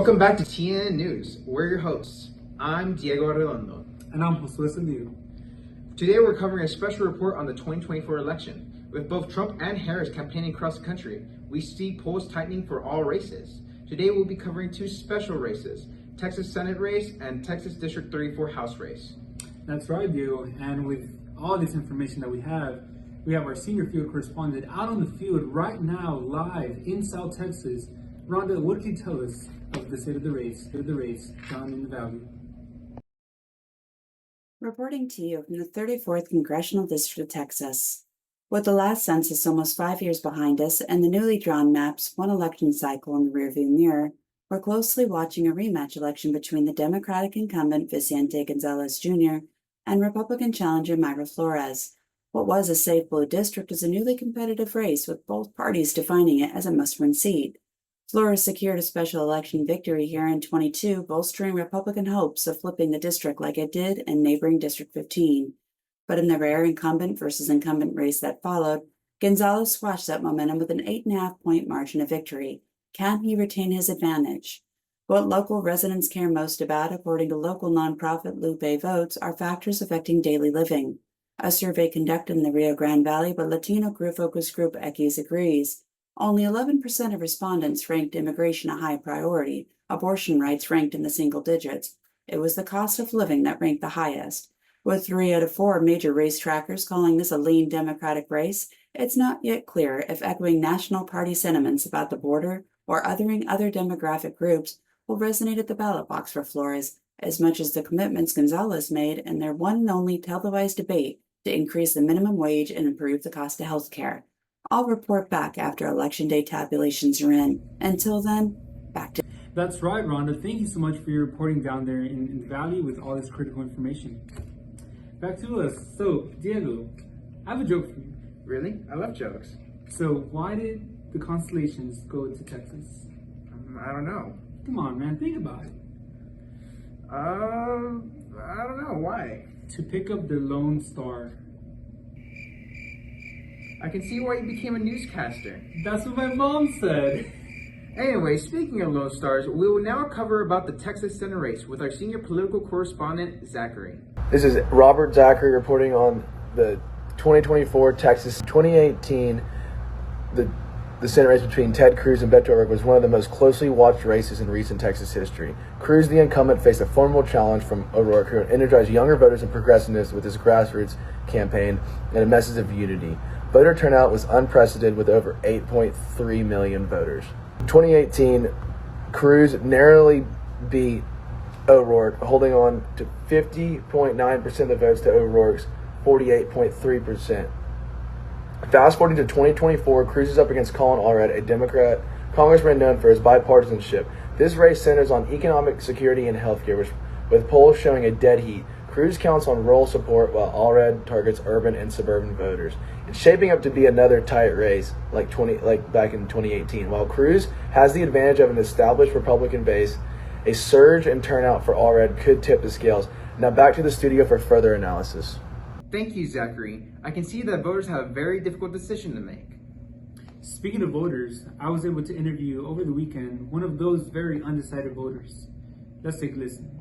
Welcome back to TNN News. We're your hosts. I'm Diego Redondo. And I'm Josue Salido. Today we're covering a special report on the 2024 election. With both Trump and Harris campaigning across the country, we see polls tightening for all races. Today we'll be covering two special races, Texas Senate race and Texas District 34 House race. That's right, Diego. And with all this information that we have our senior field correspondent out on the field right now, live in South Texas. Rhonda, what can you tell us of the state of the race down in the valley? Reporting to you from the 34th Congressional District of Texas. With the last census almost 5 years behind us and the newly drawn maps one election cycle in the rearview mirror, we're closely watching a rematch election between the Democratic incumbent Vicente Gonzalez Jr. and Republican challenger Mayra Flores. What was a safe blue district is a newly competitive race with both parties defining it as a must-win seat. Flores secured a special election victory here in 22, bolstering Republican hopes of flipping the district like it did in neighboring District 15. But in the rare incumbent versus incumbent race that followed, Gonzalez squashed that momentum with an 8.5-point margin of victory. Can he retain his advantage? What local residents care most about, according to local nonprofit Lupe Votes, are factors affecting daily living. A survey conducted in the Rio Grande Valley by Latino focus group Equis agrees. Only 11% of respondents ranked immigration a high priority. Abortion rights ranked in the single digits. It was the cost of living that ranked the highest. With 3 out of 4 major race trackers calling this a lean Democratic race, it's not yet clear if echoing national party sentiments about the border or othering other demographic groups will resonate at the ballot box for Flores, as much as the commitments Gonzalez made in their one and only televised debate to increase the minimum wage and improve the cost of health care. I'll report back after Election Day tabulations are in. Until then, back to... That's right, Rhonda. Thank you so much for your reporting down there in the valley with all this critical information. Back to us. So, Diego, I have a joke for you. Really? I love jokes. So, why did the Constellations go to Texas? I don't know. Come on, man. Think about it. I don't know. Why? To pick up their Lone Star. I can see why you became a newscaster. That's what my mom said. Anyway, speaking of Lone Stars, we will now cover about the Texas Senate race with our senior political correspondent, Zachary. This is Robert Zachary reporting on the 2024 Texas 2018. The Senate race between Ted Cruz and Beto O'Rourke was one of the most closely watched races in recent Texas history. Cruz, the incumbent, faced a formidable challenge from O'Rourke, who energized younger voters and progressiveness with his grassroots campaign and a message of unity. Voter turnout was unprecedented with over 8.3 million voters. 2018, Cruz narrowly beat O'Rourke, holding on to 50.9% of the votes to O'Rourke's 48.3%. Fast forwarding to 2024, Cruz is up against Colin Allred, a Democrat congressman known for his bipartisanship. This race centers on economic security and healthcare, with polls showing a dead heat. Cruz counts on rural support while Allred targets urban and suburban voters. It's shaping up to be another tight race like back in 2018. While Cruz has the advantage of an established Republican base, a surge in turnout for Allred could tip the scales. Now back to the studio for further analysis. Thank you, Zachary. I can see that voters have a very difficult decision to make. Speaking of voters, I was able to interview over the weekend one of those very undecided voters. Let's take a listen.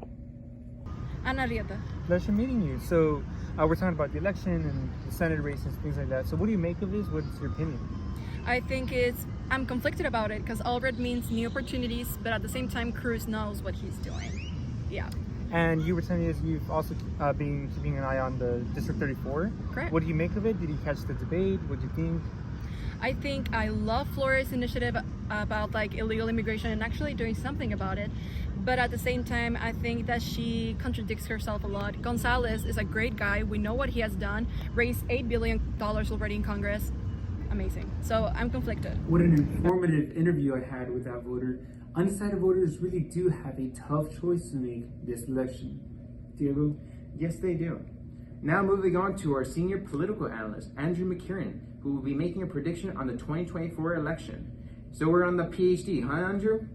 Ana Rieta. Pleasure meeting you. So we're talking about the election and the Senate race and things like that. So what do you make of this? What's your opinion? I think I'm conflicted about it because Allred means new opportunities, but at the same time, Cruz knows what he's doing. Yeah. And you were telling us you've also been keeping an eye on the District 34. Correct. What do you make of it? Did you catch the debate? What do you think? I think I love Flores' initiative about illegal immigration and actually doing something about it. But at the same time, I think that she contradicts herself a lot. Gonzalez is a great guy. We know what he has done. Raised $8 billion already in Congress. Amazing. So I'm conflicted. What an informative interview I had with that voter. Undecided voters really do have a tough choice to make this election. Diego? Yes, they do. Now moving on to our senior political analyst, Andrew McKiernan, who will be making a prediction on the 2024 election. So we're on the PhD, huh, Andrew?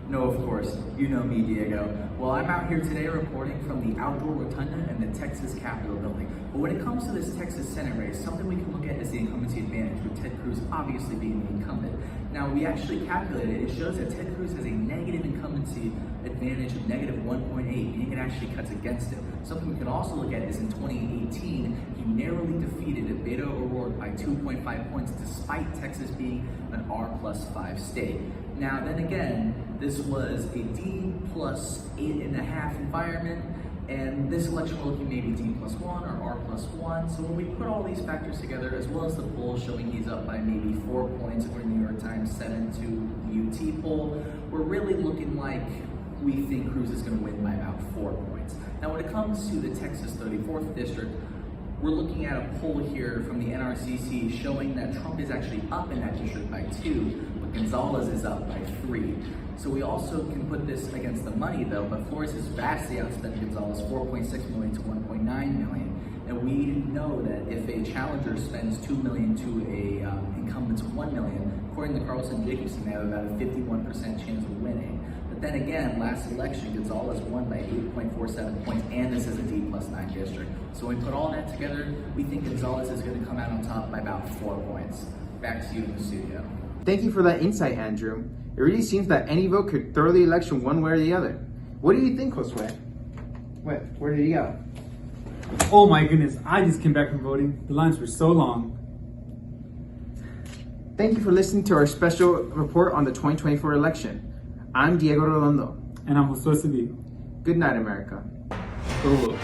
No, of course. You know me, Diego. Well, I'm out here today reporting from the outdoor rotunda and the Texas Capitol building. But when it comes to this Texas Senate race, something we can look at is the incumbency advantage, with Ted Cruz obviously being the incumbent. Now, we actually calculated it. It shows that Ted Cruz has a negative incumbency advantage of negative 1.8, meaning it actually cuts against it. Something we can also look at is in 2018, he narrowly defeated Beto O'Rourke by 2.5 points, despite Texas being an R+5 state. Now, then again, this was a D+8.5 environment, and this election we're looking maybe D+1 or R+1. So when we put all these factors together, as well as the poll showing he's up by maybe 4 points, according to New York Times 7 to the UT poll, we're really looking like we think Cruz is going to win by about 4 points. Now, when it comes to the Texas 34th district, we're looking at a poll here from the NRCC showing that Trump is actually up in that district by 2, but Gonzalez is up by 3. So we also can put this against the money though, but Flores has vastly outspent Gonzalez, 4.6 million to 1.9 million. And we know that if a challenger spends 2 million to a incumbent's 1 million, according to Carlson Jacobson, they have about a 51% chance of winning. But then again, last election, Gonzalez won by 8.47 points, and this is a D+9 district. So when we put all that together, we think Gonzalez is going to come out on top by about 4 points. Back to you in the studio. Thank you for that insight, Andrew. It really seems that any vote could throw the election one way or the other. What do you think, Josue? Where did he go? Oh my goodness, I just came back from voting. The lines were so long. Thank you for listening to our special report on the 2024 election. I'm Diego Redondo. And I'm Josue Cedillo. Good night, America. Go vote.